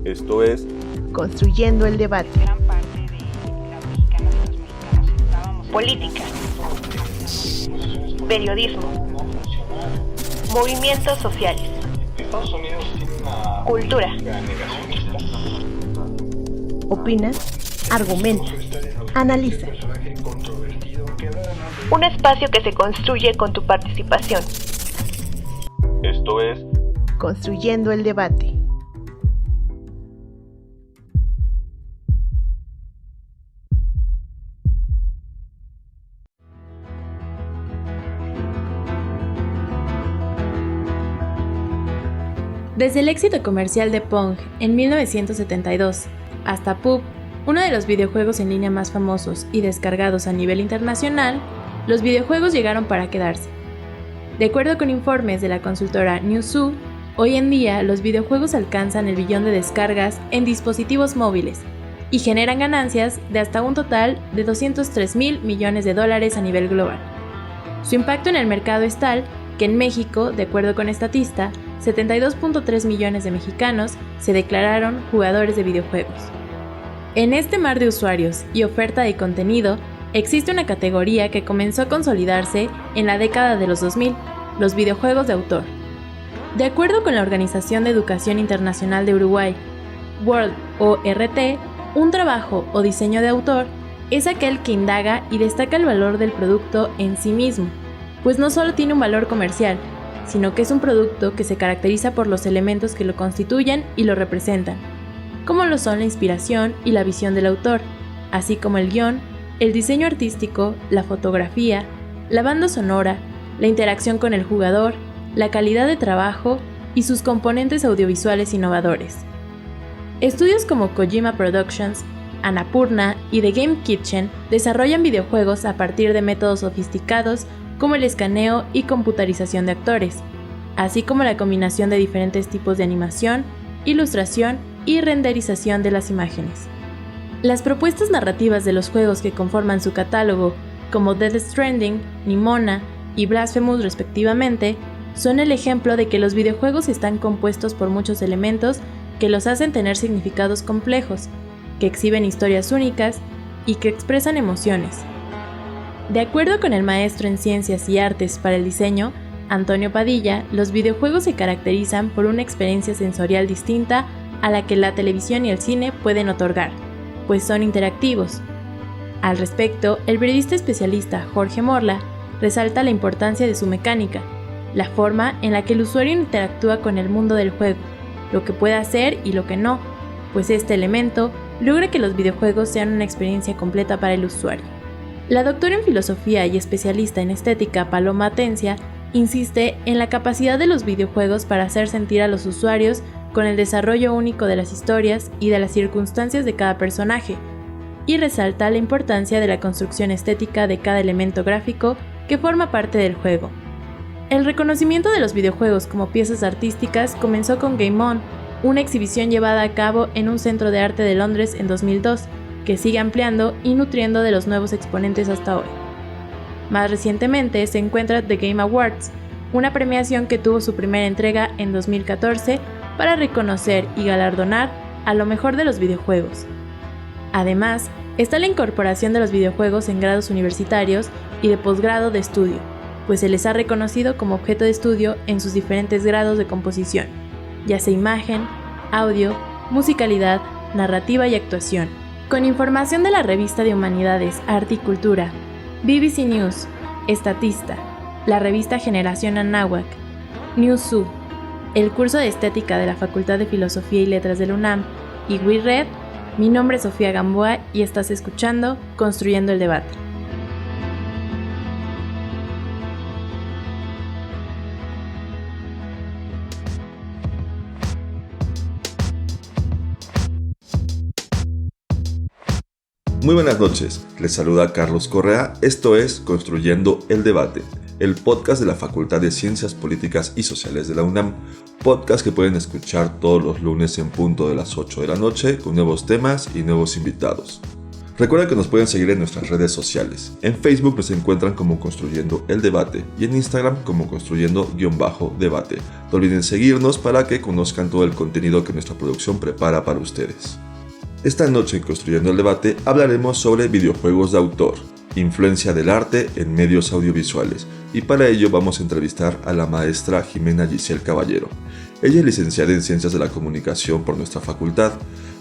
Esto es Construyendo el debate. Gran parte de la mexicana de los mexicanos estábamos. Política. Periodismo. Movimientos sociales. Estados Unidos tiene una Cultura. negacionista. Opina, argumenta, analiza. Un espacio que se construye con tu participación. Esto es Construyendo el debate. Desde el éxito comercial de Pong en 1972 hasta PUBG, uno de los videojuegos en línea más famosos y descargados a nivel internacional, los videojuegos llegaron para quedarse. De acuerdo con informes de la consultora Newzoo, hoy en día los videojuegos alcanzan el billón de descargas en dispositivos móviles y generan ganancias de hasta un total de 203,000 millones de dólares a nivel global. Su impacto en el mercado es tal que en México, de acuerdo con Statista, 72.3 millones de mexicanos se declararon jugadores de videojuegos. En este mar de usuarios y oferta de contenido, existe una categoría que comenzó a consolidarse en la década de los 2000, los videojuegos de autor. De acuerdo con la Organización de Educación Internacional de Uruguay, World o RT, un trabajo o diseño de autor es aquel que indaga y destaca el valor del producto en sí mismo, pues no solo tiene un valor comercial, sino que es un producto que se caracteriza por los elementos que lo constituyen y lo representan, como lo son la inspiración y la visión del autor, así como el guión, el diseño artístico, la fotografía, la banda sonora, la interacción con el jugador, la calidad de trabajo y sus componentes audiovisuales innovadores. Estudios como Kojima Productions, Annapurna y The Game Kitchen desarrollan videojuegos a partir de métodos sofisticados como el escaneo y computarización de actores, así como la combinación de diferentes tipos de animación, ilustración y renderización de las imágenes. Las propuestas narrativas de los juegos que conforman su catálogo, como Death Stranding, Nimona y Blasphemous respectivamente, son el ejemplo de que los videojuegos están compuestos por muchos elementos que los hacen tener significados complejos, que exhiben historias únicas y que expresan emociones. De acuerdo con el maestro en Ciencias y Artes para el Diseño, Antonio Padilla, los videojuegos se caracterizan por una experiencia sensorial distinta a la que la televisión y el cine pueden otorgar, pues son interactivos. Al respecto, el periodista especialista Jorge Morla resalta la importancia de su mecánica, la forma en la que el usuario interactúa con el mundo del juego, lo que puede hacer y lo que no, pues este elemento logra que los videojuegos sean una experiencia completa para el usuario. La doctora en filosofía y especialista en estética Paloma Atencia insiste en la capacidad de los videojuegos para hacer sentir a los usuarios con el desarrollo único de las historias y de las circunstancias de cada personaje, y resalta la importancia de la construcción estética de cada elemento gráfico que forma parte del juego. El reconocimiento de los videojuegos como piezas artísticas comenzó con Game On, una exhibición llevada a cabo en un centro de arte de Londres en 2002, que sigue ampliando y nutriendo de los nuevos exponentes hasta hoy. Más recientemente se encuentra The Game Awards, una premiación que tuvo su primera entrega en 2014 para reconocer y galardonar a lo mejor de los videojuegos. Además, está la incorporación de los videojuegos en grados universitarios y de posgrado de estudio, pues se les ha reconocido como objeto de estudio en sus diferentes grados de composición, ya sea imagen, audio, musicalidad, narrativa y actuación. Con información de la Revista de Humanidades, Arte y Cultura, BBC News, Statista, la revista Generación Anáhuac, Newzoo, el curso de Estética de la Facultad de Filosofía y Letras de la UNAM y WeRead, mi nombre es Sofía Gamboa y estás escuchando Construyendo el Debate. Muy buenas noches, les saluda Carlos Correa, esto es Construyendo el Debate, el podcast de la Facultad de Ciencias Políticas y Sociales de la UNAM, podcast que pueden escuchar todos los lunes en punto de las 8 de la noche con nuevos temas y nuevos invitados. Recuerda que nos pueden seguir en nuestras redes sociales. En Facebook nos encuentran como Construyendo el Debate y en Instagram como Construyendo_Debate. No olviden seguirnos para que conozcan todo el contenido que nuestra producción prepara para ustedes. Esta noche en Construyendo el Debate hablaremos sobre videojuegos de autor, influencia del arte en medios audiovisuales, y para ello vamos a entrevistar a la maestra Jimena Giselle Caballero. Ella es licenciada en Ciencias de la Comunicación por nuestra facultad,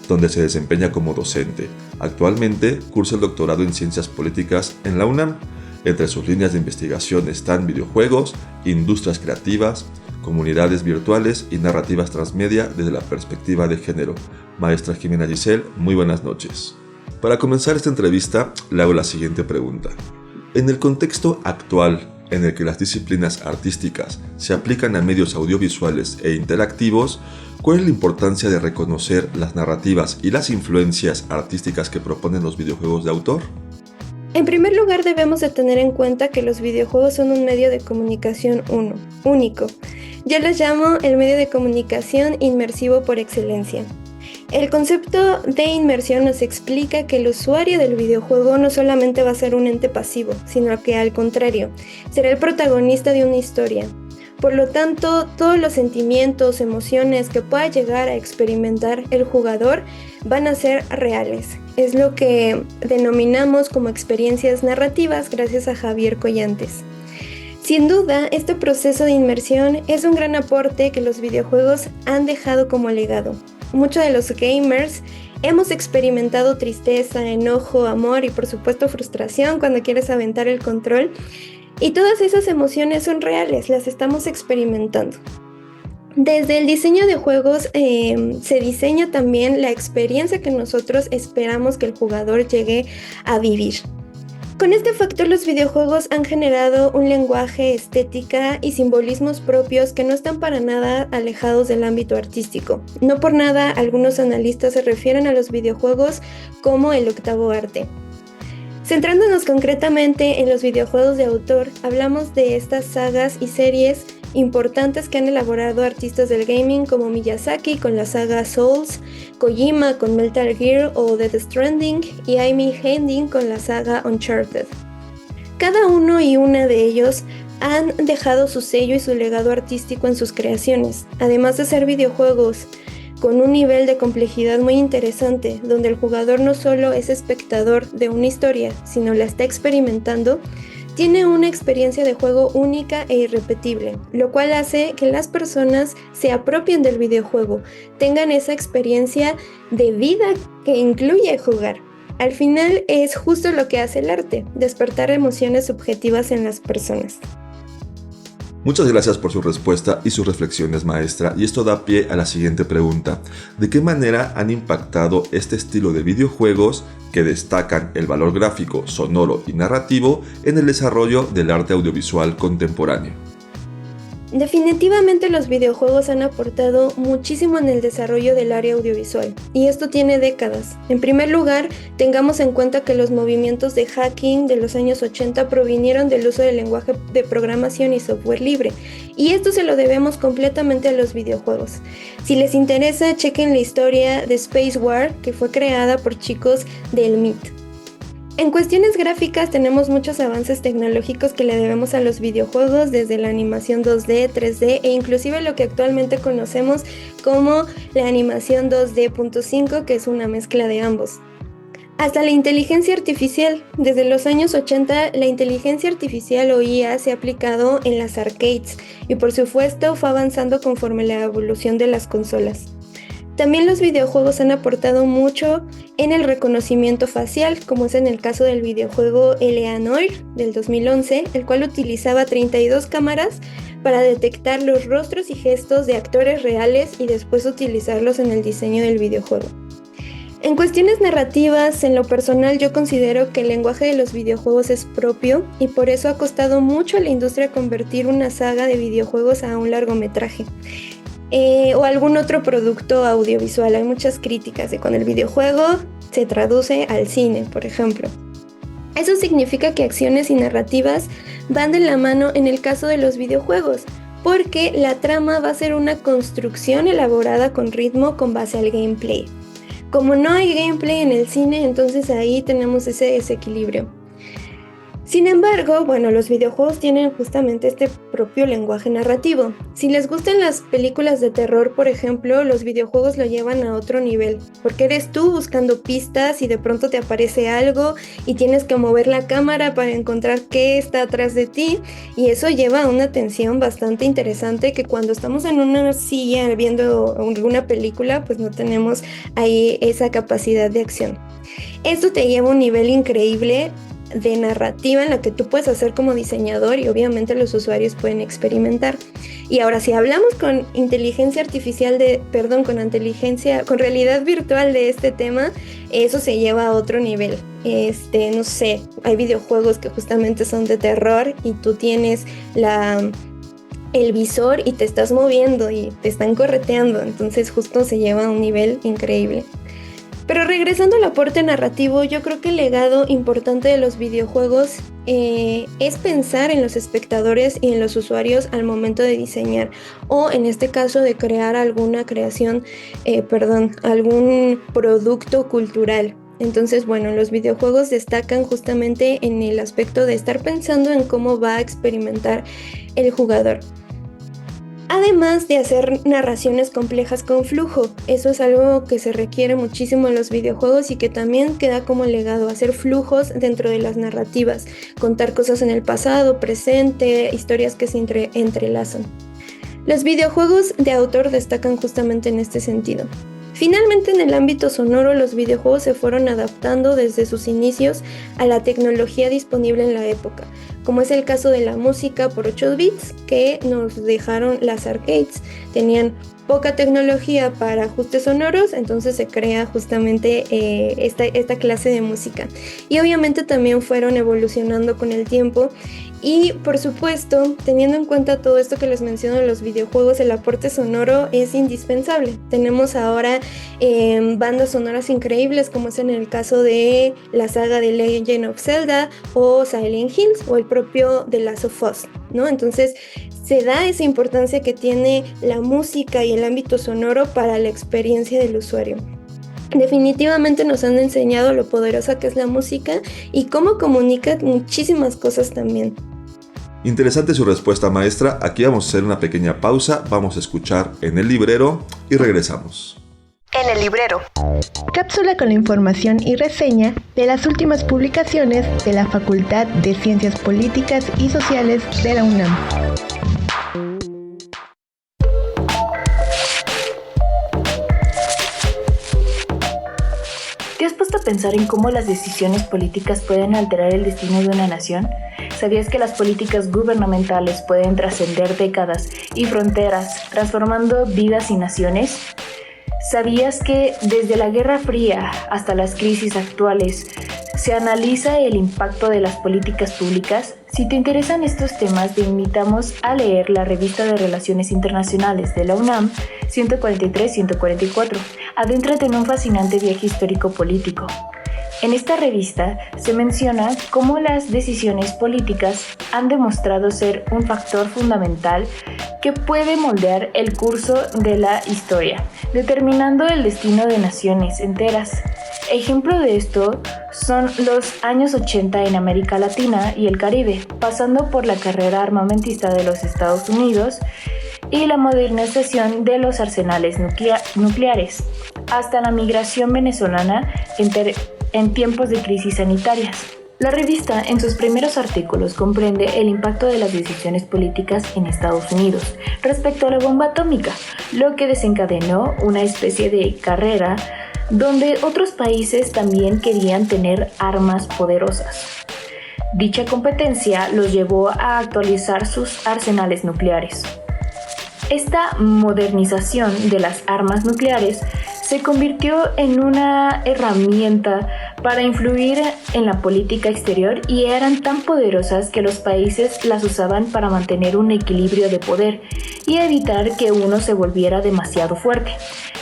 donde se desempeña como docente. Actualmente cursa el doctorado en Ciencias Políticas en la UNAM. Entre sus líneas de investigación están videojuegos, industrias creativas, comunidades virtuales y narrativas transmedia desde la perspectiva de género. Maestra Jimena Giselle, muy buenas noches. Para comenzar esta entrevista, le hago la siguiente pregunta. En el contexto actual en el que las disciplinas artísticas se aplican a medios audiovisuales e interactivos, ¿cuál es la importancia de reconocer las narrativas y las influencias artísticas que proponen los videojuegos de autor? En primer lugar, debemos de tener en cuenta que los videojuegos son un medio de comunicación único. Yo los llamo el medio de comunicación inmersivo por excelencia. El concepto de inmersión nos explica que el usuario del videojuego no solamente va a ser un ente pasivo, sino que al contrario, será el protagonista de una historia. Por lo tanto, todos los sentimientos, emociones que pueda llegar a experimentar el jugador van a ser reales. Es lo que denominamos como experiencias narrativas gracias a Javier Collantes. Sin duda, este proceso de inmersión es un gran aporte que los videojuegos han dejado como legado. Muchos de los gamers hemos experimentado tristeza, enojo, amor y por supuesto frustración cuando quieres aventar el control. Y todas esas emociones son reales, las estamos experimentando. Desde el diseño de juegos se diseña también la experiencia que nosotros esperamos que el jugador llegue a vivir. Con este factor, los videojuegos han generado un lenguaje, estética y simbolismos propios que no están para nada alejados del ámbito artístico. No por nada, algunos analistas se refieren a los videojuegos como el octavo arte. Centrándonos concretamente en los videojuegos de autor, hablamos de estas sagas y series importantes que han elaborado artistas del gaming como Miyazaki con la saga Souls, Kojima con Metal Gear o Death Stranding y Amy Hennig con la saga Uncharted. Cada uno y una de ellos han dejado su sello y su legado artístico en sus creaciones, además de ser videojuegos con un nivel de complejidad muy interesante, donde el jugador no solo es espectador de una historia, sino la está experimentando. Tiene una experiencia de juego única e irrepetible, lo cual hace que las personas se apropien del videojuego, tengan esa experiencia de vida que incluye jugar. Al final es justo lo que hace el arte, despertar emociones subjetivas en las personas. Muchas gracias por su respuesta y sus reflexiones, maestra, y esto da pie a la siguiente pregunta. ¿De qué manera han impactado este estilo de videojuegos que destacan el valor gráfico, sonoro y narrativo en el desarrollo del arte audiovisual contemporáneo? Definitivamente los videojuegos han aportado muchísimo en el desarrollo del área audiovisual, y esto tiene décadas. En primer lugar, tengamos en cuenta que los movimientos de hacking de los años 80 provinieron del uso del lenguaje de programación y software libre, y esto se lo debemos completamente a los videojuegos. Si les interesa, chequen la historia de Space War, que fue creada por chicos del MIT. En cuestiones gráficas tenemos muchos avances tecnológicos que le debemos a los videojuegos, desde la animación 2D, 3D e inclusive lo que actualmente conocemos como la animación 2D.5, que es una mezcla de ambos. Hasta la inteligencia artificial. Desde los años 80, la inteligencia artificial o IA se ha aplicado en las arcades y por supuesto fue avanzando conforme la evolución de las consolas. También los videojuegos han aportado mucho en el reconocimiento facial, como es en el caso del videojuego L.A. Noire del 2011, el cual utilizaba 32 cámaras para detectar los rostros y gestos de actores reales y después utilizarlos en el diseño del videojuego. En cuestiones narrativas, en lo personal yo considero que el lenguaje de los videojuegos es propio y por eso ha costado mucho a la industria convertir una saga de videojuegos a un largometraje. O algún otro producto audiovisual. Hay muchas críticas de cuando el videojuego se traduce al cine, por ejemplo. Eso significa que acciones y narrativas van de la mano en el caso de los videojuegos, porque la trama va a ser una construcción elaborada con ritmo con base al gameplay. Como no hay gameplay en el cine, entonces ahí tenemos ese desequilibrio. Sin embargo, bueno, los videojuegos tienen justamente este propio lenguaje narrativo. Si les gustan las películas de terror, por ejemplo, los videojuegos lo llevan a otro nivel, porque eres tú buscando pistas y de pronto te aparece algo y tienes que mover la cámara para encontrar qué está atrás de ti, y eso lleva a una tensión bastante interesante que cuando estamos en una silla viendo alguna película, pues no tenemos ahí esa capacidad de acción. Esto te lleva a un nivel increíble de narrativa en la que tú puedes hacer como diseñador y obviamente los usuarios pueden experimentar. Y ahora si hablamos con inteligencia artificial con realidad virtual de este tema, eso se lleva a otro nivel. No sé, hay videojuegos que justamente son de terror y tú tienes el visor y te estás moviendo y te están correteando, entonces justo se lleva a un nivel increíble. Pero regresando al aporte narrativo, yo creo que el legado importante de los videojuegos es pensar en los espectadores y en los usuarios al momento de diseñar, o en este caso de crear algún producto cultural. Entonces, bueno, los videojuegos destacan justamente en el aspecto de estar pensando en cómo va a experimentar el jugador. Además de hacer narraciones complejas con flujo, eso es algo que se requiere muchísimo en los videojuegos y que también queda como legado, hacer flujos dentro de las narrativas, contar cosas en el pasado, presente, historias que se entrelazan. Los videojuegos de autor destacan justamente en este sentido. Finalmente, en el ámbito sonoro, los videojuegos se fueron adaptando desde sus inicios a la tecnología disponible en la época, como es el caso de la música por 8 bits que nos dejaron las arcades. Tenían poca tecnología para ajustes sonoros, entonces se crea justamente esta clase de música. Y obviamente también fueron evolucionando con el tiempo. Y por supuesto, teniendo en cuenta todo esto que les menciono de los videojuegos, el aporte sonoro es indispensable. Tenemos ahora bandas sonoras increíbles, como es en el caso de la saga de Legend of Zelda o Silent Hills o el propio The Last of Us, ¿no? Entonces se da esa importancia que tiene la música y el ámbito sonoro para la experiencia del usuario. Definitivamente nos han enseñado lo poderosa que es la música y cómo comunica muchísimas cosas también. Interesante su respuesta, maestra. Aquí vamos a hacer una pequeña pausa, vamos a escuchar En el Librero y regresamos. En el librero. Cápsula con la información y reseña de las últimas publicaciones de la Facultad de Ciencias Políticas y Sociales de la UNAM. ¿Te has puesto a pensar en cómo las decisiones políticas pueden alterar el destino de una nación? ¿Sabías que las políticas gubernamentales pueden trascender décadas y fronteras, transformando vidas y naciones? ¿Sabías que desde la Guerra Fría hasta las crisis actuales se analiza el impacto de las políticas públicas? Si te interesan estos temas, te invitamos a leer la Revista de Relaciones Internacionales de la UNAM 143-144. Adéntrate en un fascinante viaje histórico-político. En esta revista se menciona cómo las decisiones políticas han demostrado ser un factor fundamental que puede moldear el curso de la historia, determinando el destino de naciones enteras. Ejemplo de esto son los años 80 en América Latina y el Caribe, pasando por la carrera armamentista de los Estados Unidos y la modernización de los arsenales nucleares, hasta la migración venezolana en tiempos de crisis sanitarias. La revista, en sus primeros artículos, comprende el impacto de las decisiones políticas en Estados Unidos respecto a la bomba atómica, lo que desencadenó una especie de carrera donde otros países también querían tener armas poderosas. Dicha competencia los llevó a actualizar sus arsenales nucleares. Esta modernización de las armas nucleares se convirtió en una herramienta para influir en la política exterior y eran tan poderosas que los países las usaban para mantener un equilibrio de poder y evitar que uno se volviera demasiado fuerte.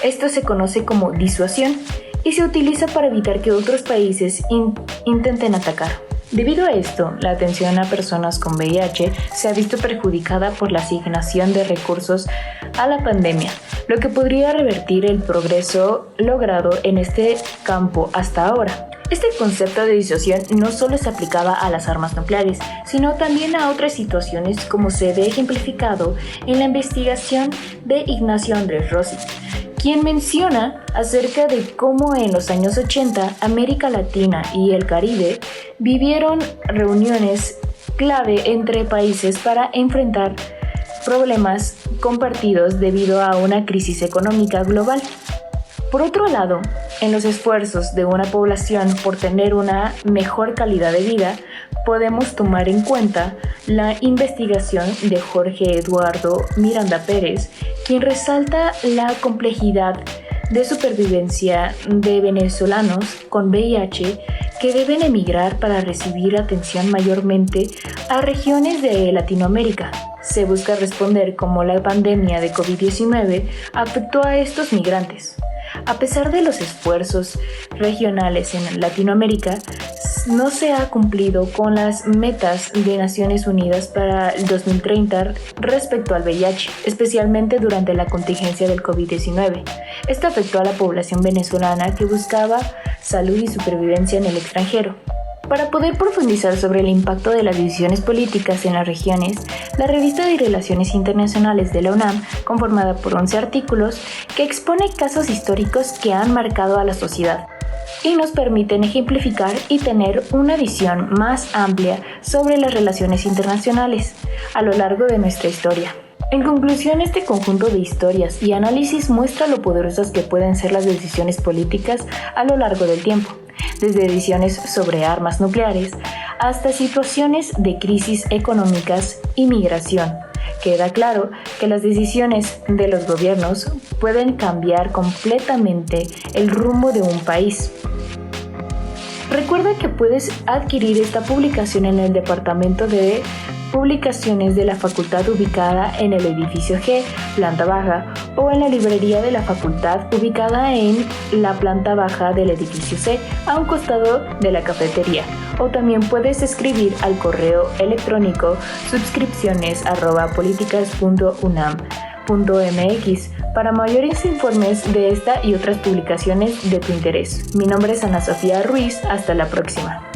Esto se conoce como disuasión y se utiliza para evitar que otros países intenten atacar. Debido a esto, la atención a personas con VIH se ha visto perjudicada por la asignación de recursos a la pandemia, lo que podría revertir el progreso logrado en este campo hasta ahora. Este concepto de disociación no solo se aplicaba a las armas nucleares, sino también a otras situaciones, como se ve ejemplificado en la investigación de Ignacio Andrés Rossi, quien menciona acerca de cómo en los años 80 América Latina y el Caribe vivieron reuniones clave entre países para enfrentar problemas compartidos debido a una crisis económica global. Por otro lado, en los esfuerzos de una población por tener una mejor calidad de vida, podemos tomar en cuenta la investigación de Jorge Eduardo Miranda Pérez, quien resalta la complejidad de supervivencia de venezolanos con VIH que deben emigrar para recibir atención mayormente a regiones de Latinoamérica. Se busca responder cómo la pandemia de COVID-19 afectó a estos migrantes. A pesar de los esfuerzos regionales en Latinoamérica, no se ha cumplido con las metas de Naciones Unidas para el 2030 respecto al VIH, especialmente durante la contingencia del COVID-19. Esto afectó a la población venezolana que buscaba salud y supervivencia en el extranjero. Para poder profundizar sobre el impacto de las decisiones políticas en las regiones, la revista de Relaciones Internacionales de la UNAM, conformada por 11 artículos, que expone casos históricos que han marcado a la sociedad y nos permiten ejemplificar y tener una visión más amplia sobre las relaciones internacionales a lo largo de nuestra historia. En conclusión, este conjunto de historias y análisis muestra lo poderosas que pueden ser las decisiones políticas a lo largo del tiempo, desde decisiones sobre armas nucleares hasta situaciones de crisis económicas y migración. Queda claro que las decisiones de los gobiernos pueden cambiar completamente el rumbo de un país. Recuerda que puedes adquirir esta publicación en el departamento de publicaciones de la facultad ubicada en el edificio G, planta baja, o en la librería de la facultad ubicada en la planta baja del edificio C, a un costado de la cafetería. O también puedes escribir al correo electrónico subscripciones@politicas.unam.mx para mayores informes de esta y otras publicaciones de tu interés. Mi nombre es Ana Sofía Ruiz. Hasta la próxima.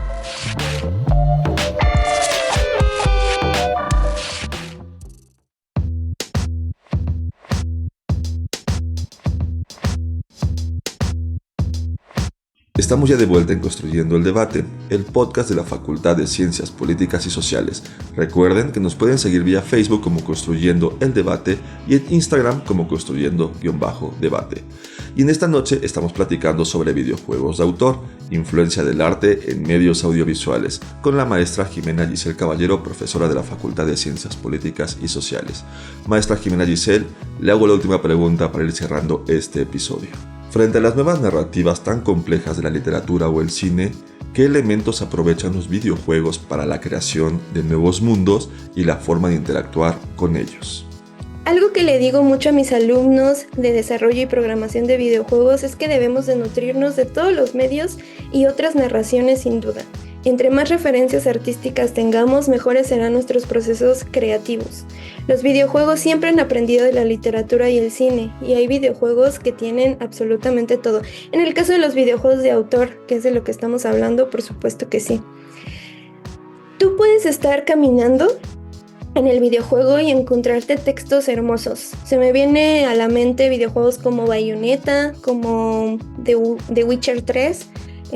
Estamos ya de vuelta en Construyendo el Debate, el podcast de la Facultad de Ciencias Políticas y Sociales. Recuerden que nos pueden seguir vía Facebook como Construyendo el Debate y en Instagram como Construyendo_Debate. Y en esta noche estamos platicando sobre videojuegos de autor, influencia del arte en medios audiovisuales, con la maestra Jimena Giselle Caballero, profesora de la Facultad de Ciencias Políticas y Sociales. Maestra Jimena Giselle, le hago la última pregunta para ir cerrando este episodio. Frente a las nuevas narrativas tan complejas de la literatura o el cine, ¿qué elementos aprovechan los videojuegos para la creación de nuevos mundos y la forma de interactuar con ellos? Algo que le digo mucho a mis alumnos de desarrollo y programación de videojuegos es que debemos de nutrirnos de todos los medios y otras narraciones sin duda. Entre más referencias artísticas tengamos, mejores serán nuestros procesos creativos. Los videojuegos siempre han aprendido de la literatura y el cine, y hay videojuegos que tienen absolutamente todo. En el caso de los videojuegos de autor, que es de lo que estamos hablando, por supuesto que sí. Tú puedes estar caminando en el videojuego y encontrarte textos hermosos. Se me viene a la mente videojuegos como Bayonetta, como The Witcher 3,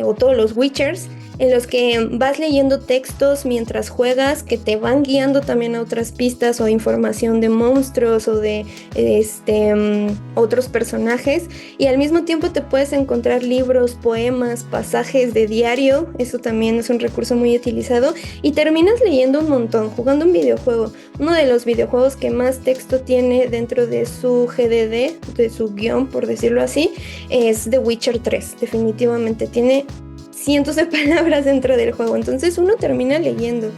o todos los Witchers, en los que vas leyendo textos mientras juegas que te van guiando también a otras pistas o información de monstruos o de otros personajes, y al mismo tiempo te puedes encontrar libros, poemas, pasajes de diario. Eso también es un recurso muy utilizado, y terminas leyendo un montón jugando un videojuego. Uno de los videojuegos que más texto tiene dentro de su GDD, de su guión por decirlo así, es The Witcher 3. Definitivamente tiene cientos de palabras dentro del juego, entonces uno termina leyendo.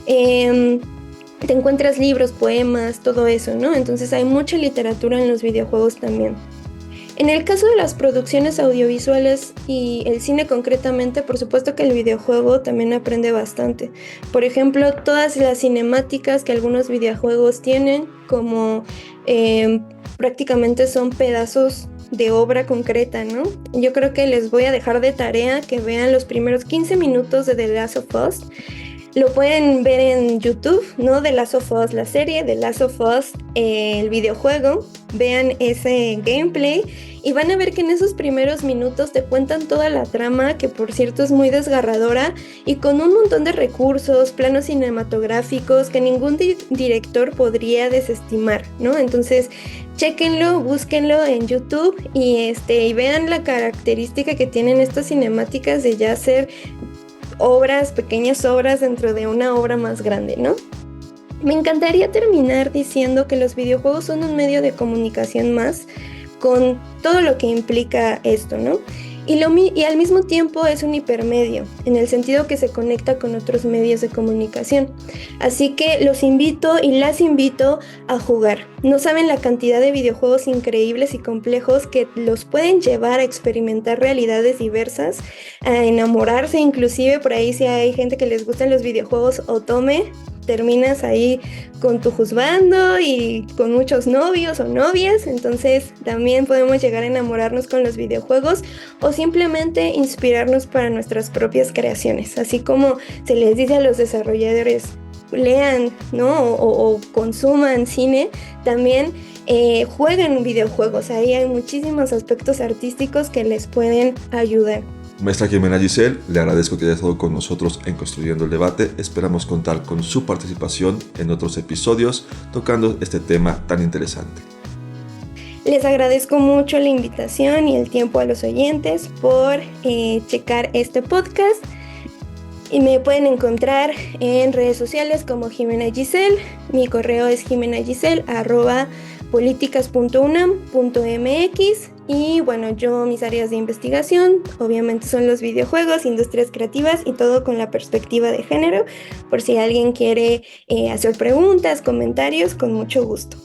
Te encuentras libros, poemas, todo eso, ¿no? Entonces hay mucha literatura en los videojuegos también. En el caso de las producciones audiovisuales y el cine concretamente, por supuesto que el videojuego también aprende bastante. Por ejemplo, todas las cinemáticas que algunos videojuegos tienen, como prácticamente son pedazos de obra concreta, ¿no? Yo creo que les voy a dejar de tarea que vean los primeros 15 minutos de The Last of Us. Lo pueden ver en YouTube, ¿no? The Last of Us, la serie, The Last of Us, el videojuego. Vean ese gameplay y van a ver que en esos primeros minutos te cuentan toda la trama, que por cierto es muy desgarradora y con un montón de recursos, planos cinematográficos que ningún director podría desestimar, ¿no? Entonces, chéquenlo, búsquenlo en YouTube y vean la característica que tienen estas cinemáticas de ya ser obras, pequeñas obras dentro de una obra más grande, ¿no? Me encantaría terminar diciendo que los videojuegos son un medio de comunicación más, con todo lo que implica esto, ¿no? Y al mismo tiempo es un hipermedio, en el sentido que se conecta con otros medios de comunicación. Así que los invito y las invito a jugar. No saben la cantidad de videojuegos increíbles y complejos que los pueden llevar a experimentar realidades diversas, a enamorarse inclusive. Por ahí si hay gente que les gustan los videojuegos otome, terminas ahí con tu juzgando y con muchos novios o novias, entonces también podemos llegar a enamorarnos con los videojuegos o simplemente inspirarnos para nuestras propias creaciones, así como se les dice a los desarrolladores, lean, ¿no? o consuman cine, también jueguen videojuegos, ahí hay muchísimos aspectos artísticos que les pueden ayudar. Maestra Jimena Giselle, le agradezco que haya estado con nosotros en Construyendo el Debate. Esperamos contar con su participación en otros episodios tocando este tema tan interesante. Les agradezco mucho la invitación y el tiempo a los oyentes por checar este podcast. Y me pueden encontrar en redes sociales como Jimena Giselle. Mi correo es jimenagiselle@políticas.unam.mx. Y bueno, mis áreas de investigación obviamente son los videojuegos, industrias creativas y todo con la perspectiva de género. Por si alguien quiere hacer preguntas, comentarios, con mucho gusto.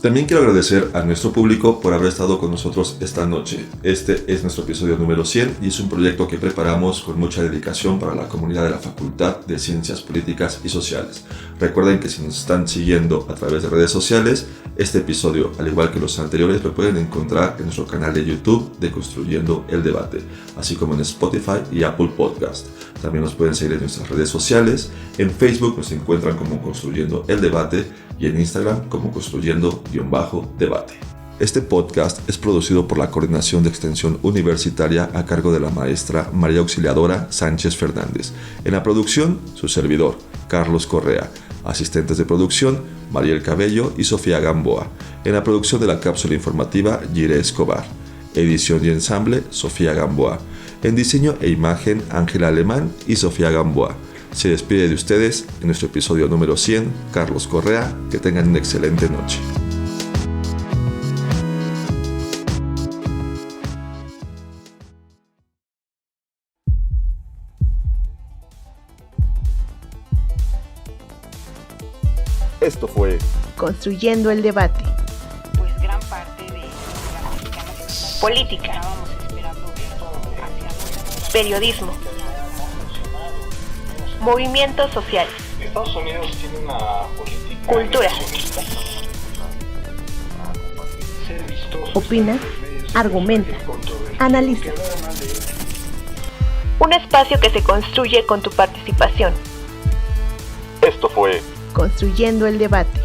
También quiero agradecer a nuestro público por haber estado con nosotros esta noche. Este es nuestro episodio número 100 y es un proyecto que preparamos con mucha dedicación para la comunidad de la Facultad de Ciencias Políticas y Sociales. Recuerden que si nos están siguiendo a través de redes sociales, este episodio, al igual que los anteriores, lo pueden encontrar en nuestro canal de YouTube de Construyendo el Debate, así como en Spotify y Apple Podcast. También nos pueden seguir en nuestras redes sociales. En Facebook nos encuentran como Construyendo el Debate y en Instagram como Construyendo_Debate. Este podcast es producido por la Coordinación de Extensión Universitaria a cargo de la maestra María Auxiliadora Sánchez Fernández. En la producción, su servidor, Carlos Correa. Asistentes de producción, Mariel Cabello y Sofía Gamboa. En la producción de la cápsula informativa, Yire Escobar. Edición y ensamble, Sofía Gamboa. En diseño e imagen, Ángela Alemán y Sofía Gamboa. Se despide de ustedes en nuestro episodio número 100, Carlos Correa. Que tengan una excelente noche. Esto fue Construyendo el Debate. Pues gran parte de la mexicana política, estábamos esperando esto hacia Periodismo. Movimientos sociales. Estados Unidos tiene una política Cultura. negacionista. Ser vistoso. Opina, argumenta, Controvertido. analiza. Un espacio que se construye con tu participación. Esto fue Construyendo el Debate.